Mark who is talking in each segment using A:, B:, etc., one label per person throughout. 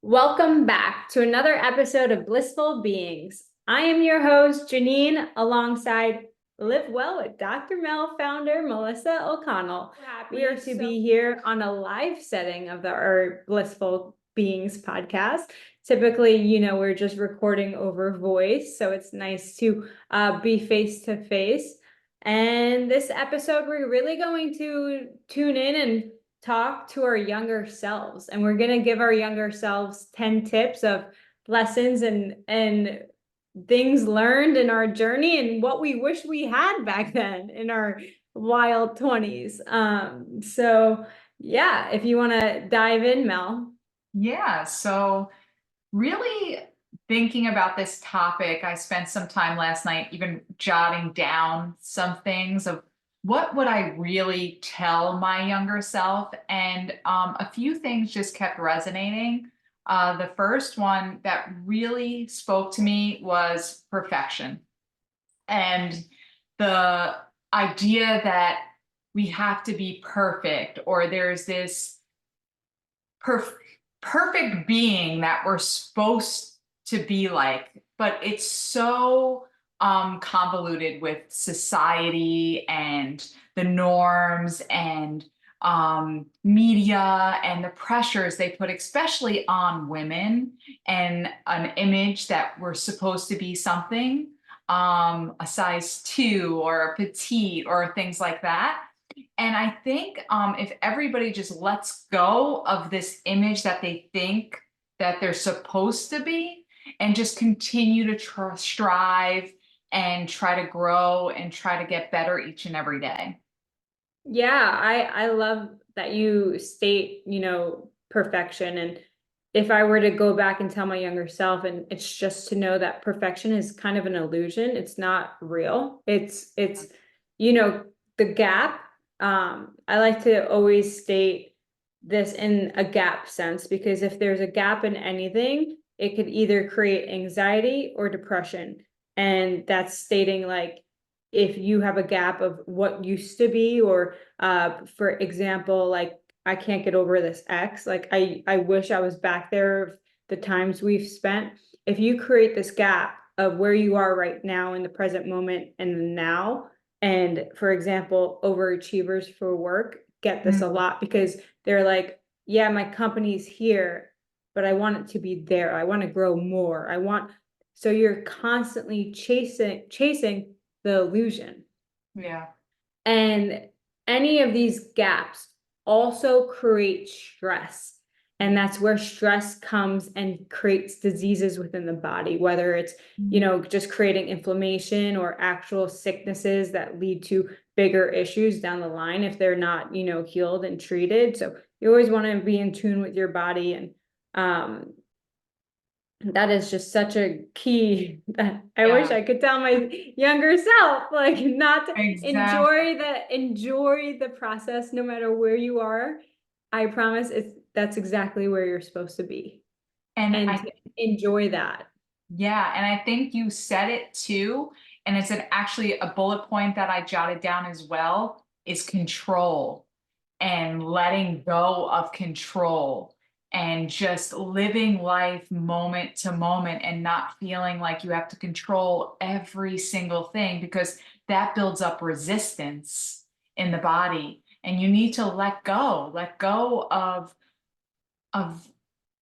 A: Welcome back to another episode of Blissful Beings. I am your host, Janine, alongside Live Well with Dr. Mel founder, Melissa O'Connell. We are to be here on a live setting of our Blissful Beings podcast. Typically, we're just recording over voice, so it's nice to be face to face. And this episode, we're really going to tune in and talk to our younger selves, and we're going to give our younger selves 10 tips of lessons and things learned in our journey and what we wish we had back then in our wild 20s. So yeah, if you want to dive in, Mel.
B: Yeah, so really thinking about this topic, I spent some time last night even jotting down some things of what would I really tell my younger self, and a few things just kept resonating. The first one that really spoke to me was perfection, and the idea that we have to be perfect, or there's this perf- perfect being that we're supposed to be like, but it's so convoluted with society and the norms and media and the pressures they put, especially on women, and an image that we're supposed to be something, a size 2 or a petite or things like that. And I think if everybody just lets go of this image that they think that they're supposed to be, and just continue to strive and try to grow and try to get better each and every day.
A: Yeah, I love that you state, perfection. And if I were to go back and tell my younger self, and it's just to know that perfection is kind of an illusion. It's not real. It's the gap. I like to always state this in a gap sense, because if there's a gap in anything, it could either create anxiety or depression. And that's stating, like, if you have a gap of what used to be, or for example, like, I can't get over this ex, like I wish I was back there, the times we've spent. If you create this gap of where you are right now in the present moment and the now, and for example, overachievers for work get this a
B: Mm.
A: lot, because they're like, yeah, my company's here, but I want it to be there. I want to grow more. So you're constantly chasing the illusion.
B: Yeah.
A: And any of these gaps also create stress. And that's where stress comes and creates diseases within the body, whether it's, just creating inflammation or actual sicknesses that lead to bigger issues down the line if they're not, healed and treated. So you always want to be in tune with your body. And that is just such a key that I wish
B: Yeah,
A: I could tell my younger self, like, not to
B: exactly.
A: enjoy the process no matter where you are. I promise that's exactly where you're supposed to be,
B: And
A: and
B: I
A: to enjoy that.
B: Yeah, and I think you said it too, and it's actually a bullet point that I jotted down as well, is control, and letting go of control, and just living life moment to moment and not feeling like you have to control every single thing, because that builds up resistance in the body, and you need to let go of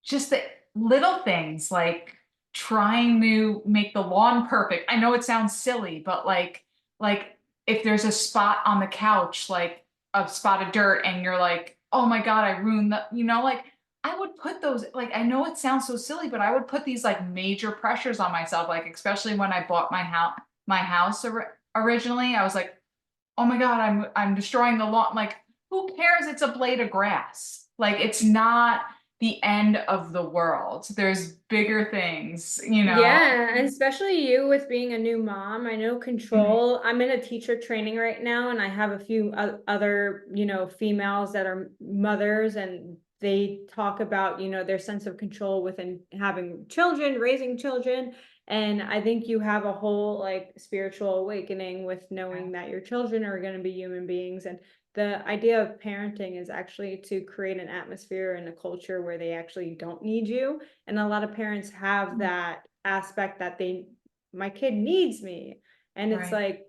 B: just the little things, like trying to make the lawn perfect. I know it sounds silly, but like if there's a spot on the couch, like a spot of dirt, and you're like, "Oh my God, I ruined like I would put those, like, I know it sounds so silly, but I would put these like major pressures on myself, like especially when I bought my house originally. I was like, "Oh my God, I'm destroying the lawn." Like, who cares? It's a blade of grass. Like, it's not the end of the world. There's bigger things.
A: Yeah, and especially you with being a new mom. I know
B: Mhm.
A: control. I'm in a teacher training right now, and I have a few other, females that are mothers, and they talk about, their sense of control within having children, raising children. And I think you have a whole, like, spiritual awakening with
B: Yeah.
A: knowing that your children are going to be human beings, and the idea of parenting is actually to create an atmosphere and a culture where they actually don't need you. And a lot of parents have that aspect that my kid needs me. And it's
B: Right.
A: like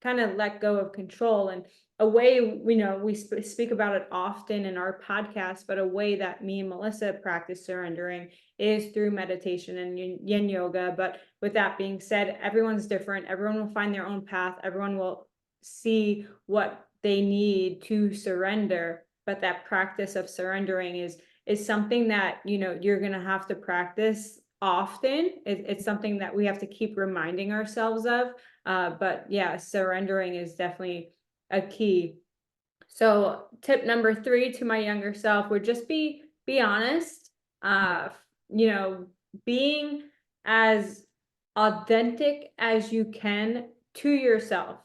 A: kind of let go of control. And a way, we speak about it often in our podcast, but a way that me and Melissa practice surrendering is through meditation and yin yoga. But with that being said, everyone's different. Everyone will find their own path. Everyone will see what they need to surrender. But that practice of surrendering is something that you're going to have to practice often. It's something that we have to keep reminding ourselves of. But yeah, surrendering is definitely a key. So tip number 3 to my younger self would just be honest. You know, being as authentic as you can to yourself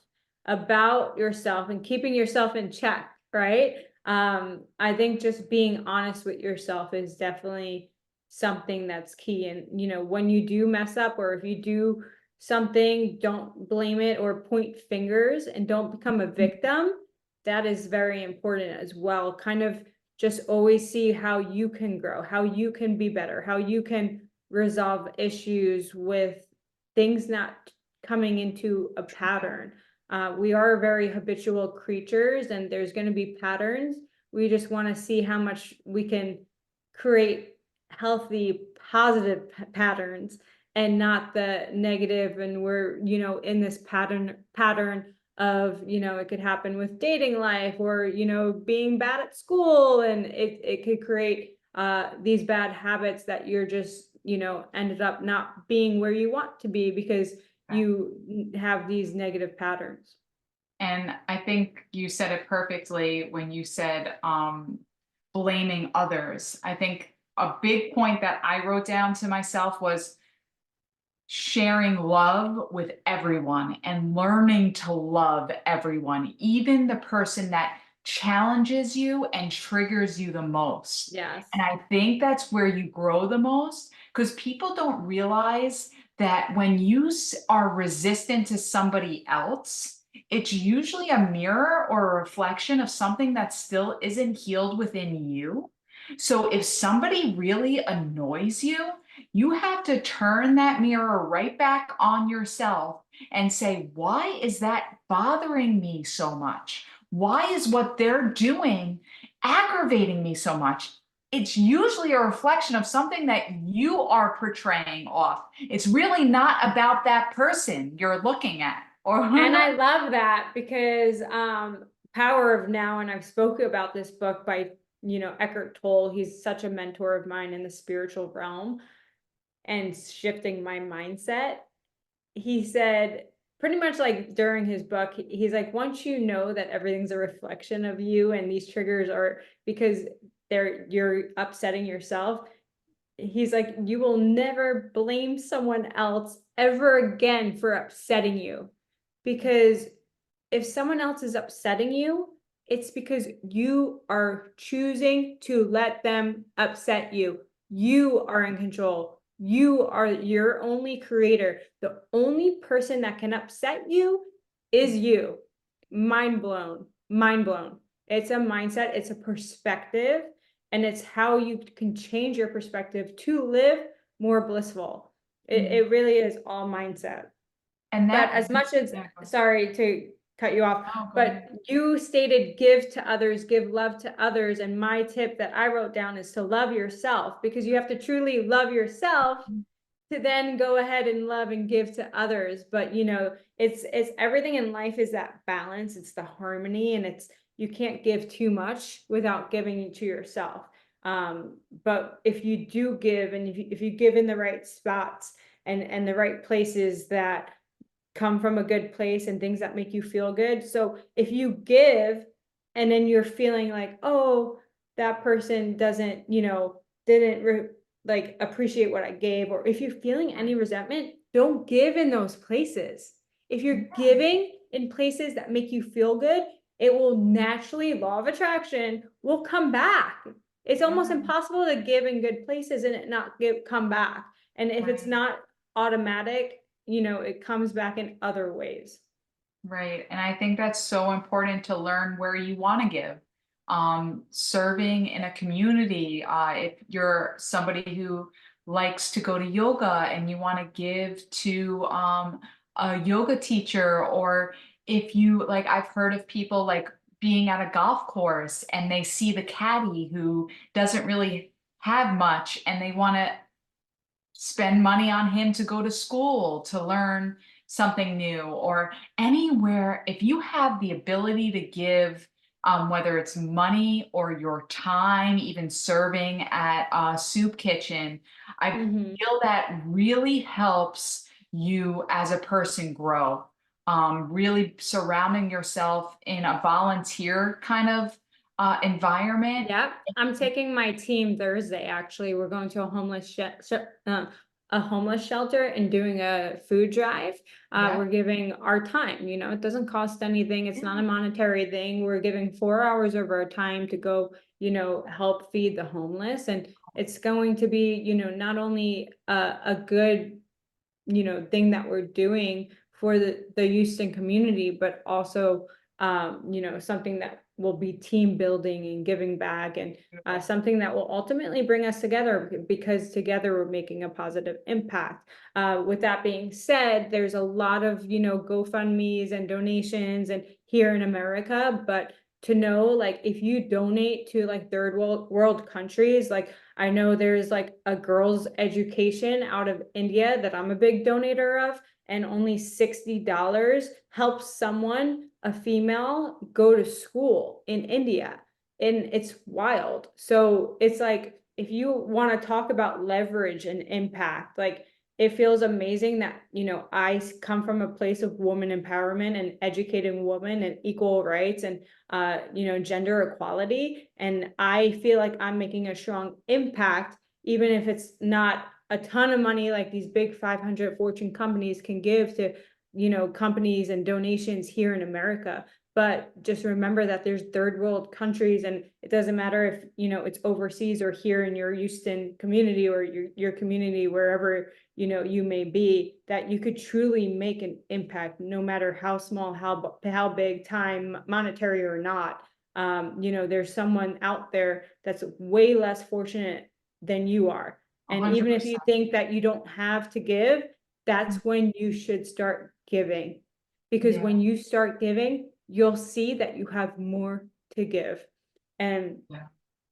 A: about yourself and keeping yourself in check, right? I think just being honest with yourself is definitely something that's key. And when you do mess up, or if you do something, don't blame it or point fingers, and don't become a victim. That is very important as well. Kind of just always see how you can grow, how you can be better, how you can resolve issues with things not coming into a pattern. We are very habitual creatures, and there's going to be patterns. We just want to see how much we can create healthy, positive patterns, and not the negative. And we're in this pattern of it could happen with dating life, or being bad at school, and it could create these bad habits that you're just ended up not being where you want to be because you have these negative patterns.
B: And I think you said it perfectly when you said blaming others. I think a big point that I wrote down to myself was sharing love with everyone and learning to love everyone, even the person that challenges you and triggers you the most.
A: Yes.
B: And I think that's where you grow the most, because people don't realize that when you are resistant to somebody else, it's usually a mirror or a reflection of something that still isn't healed within you. So if somebody really annoys you, you have to turn that mirror right back on yourself and say, why is that bothering me so much? Why is what they're doing aggravating me so much? It's usually a reflection of something that you are portraying off. It's really not about that person you're looking at. Or
A: And I love that because Power of Now, and I've spoken about this book by Eckhart Tolle. He's such a mentor of mine in the spiritual realm and shifting my mindset. He said pretty much like during his book, he's like, once you know that everything's a reflection of you and these triggers are because you're upsetting yourself, he's like, you will never blame someone else ever again for upsetting you. Because if someone else is upsetting you, it's because you are choosing to let them upset you. You are in control. You are your only creator. The only person that can upset you is you. Mind blown. Mind blown. It's a mindset, it's a perspective, and it's how you can change your perspective to live more blissful. It really is all mindset.
B: and
A: But
B: that
A: as much as,
B: yeah,
A: sorry to cut you off,
B: no, go
A: but
B: ahead.
A: you stated give to others, give love to others. And my tip that I wrote down is to love yourself, because you have to truly love yourself to then go ahead and love and give to others. But it's everything in life is that balance, it's the harmony, and it's you can't give too much without giving to yourself. But if you do give, and if you give in the right spots and the right places that come from a good place and things that make you feel good. So if you give and then you're feeling like, oh, that person doesn't, didn't like appreciate what I gave, or if you're feeling any resentment, don't give in those places. If you're giving in places that make you feel good, it will naturally, law of attraction, will come back. It's almost
B: Yeah,
A: impossible to give in good places and it not come back. And if it's
B: right.
A: not automatic, it comes back in other ways.
B: Right. And I think that's so important to learn where you want to give. Serving in a community, if you're somebody who likes to go to yoga and you want to give to a yoga teacher, or if you like, I've heard of people like being at a golf course and they see the caddy who doesn't really have much and they want to spend money on him to go to school to learn something new, or anywhere. If you have the ability to give, whether it's money or your time, even serving at a soup kitchen, I
A: Hmm.
B: feel that really helps you as a person grow. Really surrounding yourself in a volunteer kind of environment.
A: Yeah, I'm taking my team Thursday. Actually, we're going to a homeless shelter and doing a food drive.
B: Yeah.
A: We're giving our time. You know, it doesn't cost anything. It's not a monetary thing. We're giving 4 hours of our time to go, help feed the homeless, and it's going to be, not only a good, thing that we're doing for the Houston community, but also, something that will be team building and giving back, and
B: Beautiful.
A: something that will ultimately bring us together, because together we're making a positive impact. With that being said, there's a lot of, GoFundMe's and donations and here in America, but to know, like, if you donate to like third world countries, like, I know there's like a girls' education out of India that I'm a big donator of, and only $60 helps someone, a female, go to school in India. And it's wild. So it's like, if you want to talk about leverage and impact, like, it feels amazing that, I come from a place of woman empowerment and educating women and equal rights and, gender equality. And I feel like I'm making a strong impact, even if it's not a ton of money like these big 500 Fortune companies can give to, companies and donations here in America. But just remember that there's third world countries, and it doesn't matter if, it's overseas or here in your Houston community, or your community, wherever, you may be, that you could truly make an impact, no matter how small, how big, time, monetary or not. There's someone out there that's way less fortunate than you are. And even if you
B: 100%.
A: think that you don't have to give, that's when you should start giving. Because
B: Yeah.
A: when you start giving, you'll see that you have more to give. And,
B: Yeah.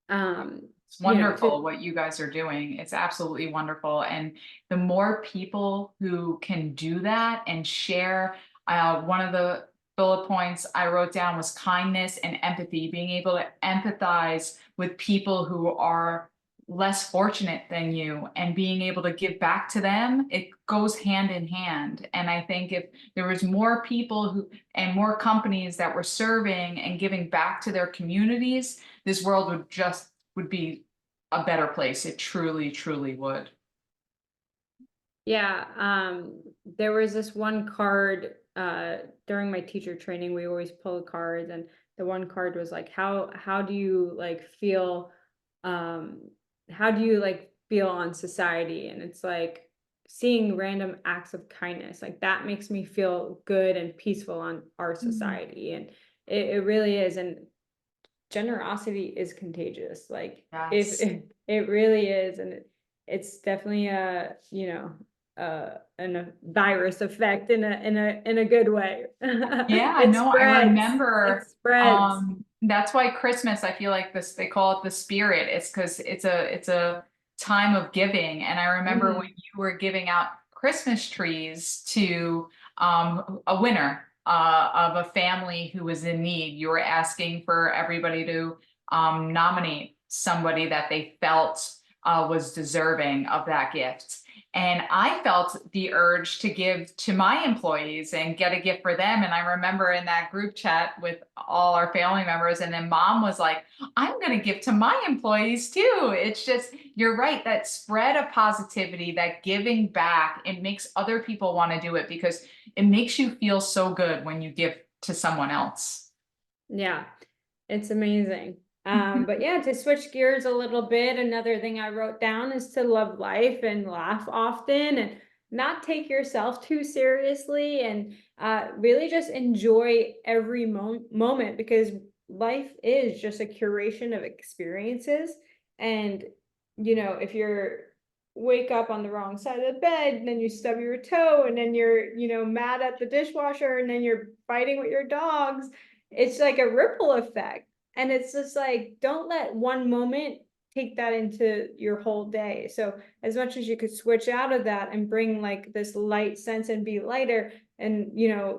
A: um,
B: It's
A: to
B: wonderful what you guys are doing. It's absolutely wonderful. And the more people who can do that and share, one of the bullet points I wrote down was kindness and empathy, being able to empathize with people who are less fortunate than you and being able to give back to them. It goes hand in hand. And I think if there was more people who and more companies that were serving and giving back to their communities, this world would be a better place. It truly, truly would.
A: Yeah, there was this one card during my teacher training. We always pull cards, and the one card was like, how do you like feel, um how do you like feel on society? And it's like, seeing random acts of kindness, like, that makes me feel good and peaceful on our
B: Mhm.
A: society. And it really is. And generosity is contagious. Like,
B: Yes.
A: if it really is. And it's definitely a, a virus effect in a good way.
B: Yeah,
A: It
B: no, I
A: spreads. It
B: remember,
A: spreads.
B: that's why Christmas, I feel like this, they call it the spirit. It's because it's a time of giving. And I remember when
A: Mhm.
B: you were giving out Christmas trees to a winner of a family who was in need. You were asking for everybody to nominate somebody that they felt was deserving of that gift. And I felt the urge to give to my employees and get a gift for them. And I remember in that group chat with all our family members, and then mom was like, I'm going to give to my employees too. It's just, you're right, that spread of positivity, that giving back, it makes other people want to do it because it makes you feel so good when you give to someone else.
A: Yeah, it's amazing. But yeah, to switch gears a little bit, another thing I wrote down is to love life and laugh often. And not take yourself too seriously, and really just enjoy every moment, because life is just a curation of experiences. And if you're wake up on the wrong side of the bed, and then you stub your toe, and then you're mad at the dishwasher, and then you're fighting with your dogs, it's like a ripple effect. And it's just like, don't let one moment take that into your whole day. So as much as you could switch out of that and bring like this light sense and be lighter. And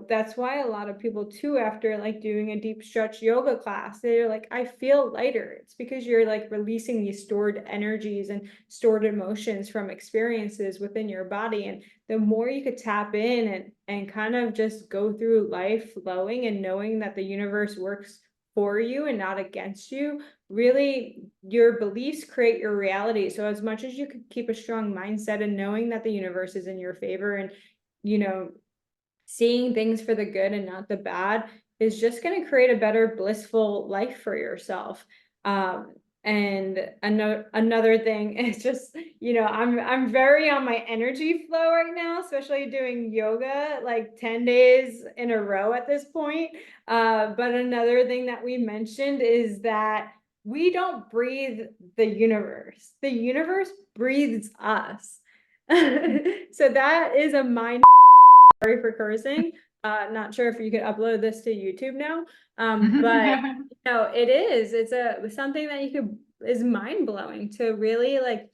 A: that's why a lot of people too, after like doing a deep stretch yoga class, they're like, I feel lighter. It's because you're like releasing these stored energies and stored emotions from experiences within your body. And the more you could tap in and kind of just go through life flowing and knowing that the universe works for you and not against you, really your beliefs create your reality. So as much as you could keep a strong mindset and knowing that the universe is in your favor, and seeing things for the good and not the bad, is just going to create a better blissful life for yourself. And another thing is just, I'm very on my energy flow right now, especially doing yoga like 10 days in a row at this point. But another thing that we mentioned is that we don't breathe the universe breathes us. So that is a mind, sorry for cursing. Not sure if you could upload this to YouTube now. But it's something that is mind blowing to really like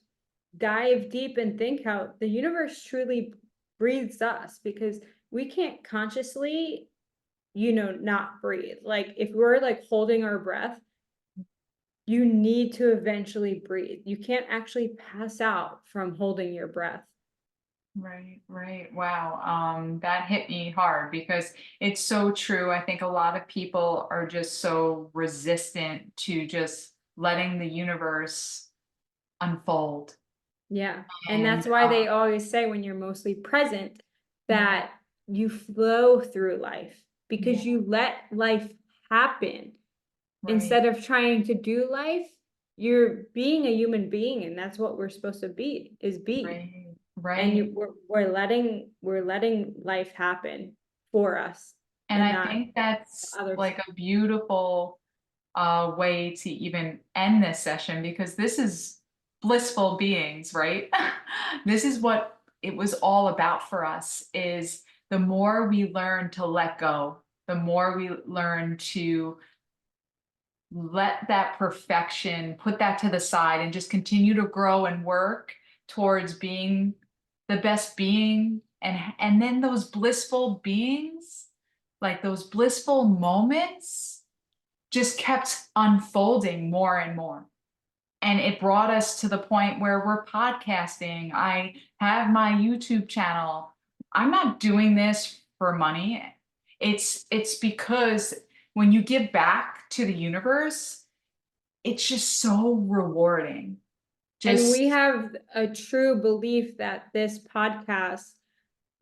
A: dive deep and think how the universe truly breathes us, because we can't consciously, not breathe. Like if we're like holding our breath, you need to eventually breathe. You can't actually pass out from holding your breath.
B: Right, right. Wow. That hit me hard because it's so true. I think a lot of people are just so resistant to just letting the universe unfold.
A: Yeah. And
B: And
A: that's why they always say when you're mostly present
B: yeah,
A: that you flow through life,
B: yeah,
A: because you let life happen
B: right,
A: instead of trying to do life. You're being a human being, and that's what we're supposed to be.
B: right,
A: And
B: right.
A: we're letting life happen for us,
B: And
A: and
B: I
A: not
B: think that's
A: others.
B: like a beautiful way to even end this session because this is blissful beings, right? This is what it was all about for us is the more we learn to let go, the more we learn to let that perfection, put that to the side and just continue to grow and work towards being the best being and then those blissful beings, like those blissful moments just kept unfolding more and more. And it brought us to the point where we're podcasting. I have my YouTube channel. I'm not doing this for money. It's because when you give back to the universe, it's just so rewarding.
A: And we
B: Just
A: have a true belief that this podcast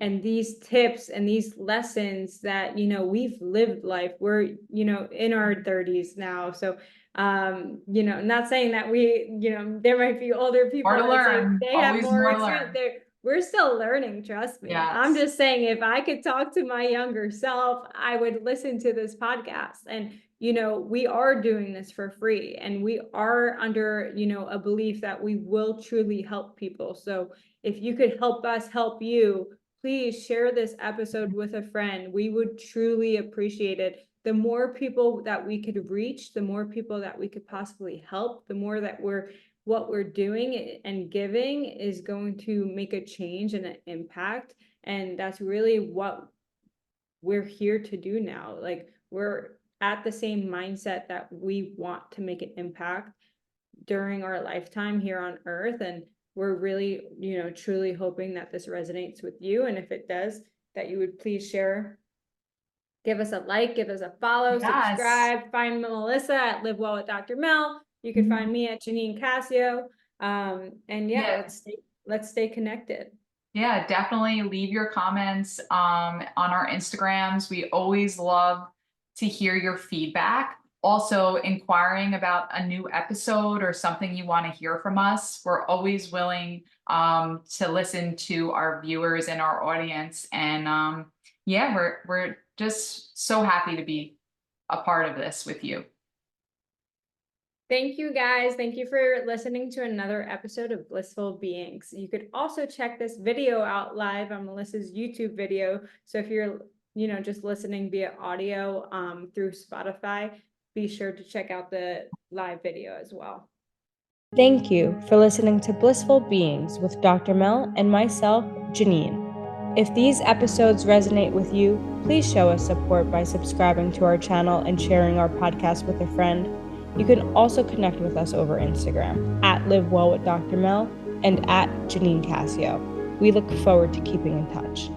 A: and these tips and these lessons that we've lived life, we're in our 30s now. So not saying that there might be older
B: more
A: people
B: to
A: that say
B: learn,
A: they have
B: always
A: more
B: more to
A: experience
B: learn.
A: there. We're still learning, trust me. I'm
B: Yes.
A: just saying, if I could talk to my younger self, I would listen to this podcast. And we are doing this for free, and we are under a belief that we will truly help people. So if you could help us help you, please share this episode with a friend. We would truly appreciate it. The more people that we could reach, the more people that we could possibly help, the more that what we're doing and giving is going to make a change and an impact. And that's really what we're here to do now. Like, we're at the same mindset that we want to make an impact during our lifetime here on earth. And we're really, truly hoping that this resonates with you. And if it does, that you would please share, give us a like, give us a follow,
B: Yes.
A: subscribe, find Melissa at Live Well with Dr Mel. You could
B: Mhm.
A: find me at Janine Casio. And yeah,
B: Yeah.
A: let's stay connected.
B: Yeah, definitely leave your comments on our Instagrams. We always love to hear your feedback. Also, inquiring about a new episode or something you want to hear from us. We're always willing to listen to our viewers and our audience. And yeah, we're just so happy to be a part of this with you.
A: Thank you guys. Thank you for listening to another episode of Blissful Beings. You could also check this video out live on Melissa's YouTube video. So if you're, just listening via audio through Spotify, be sure to check out the live video as well. Thank you for listening to Blissful Beings with Dr. Mel and myself, Janine. If these episodes resonate with you, please show us support by subscribing to our channel and sharing our podcast with a friend. You can also connect with us over Instagram at livewellwithdrmel and at Janine Cassio. We look forward to keeping in touch.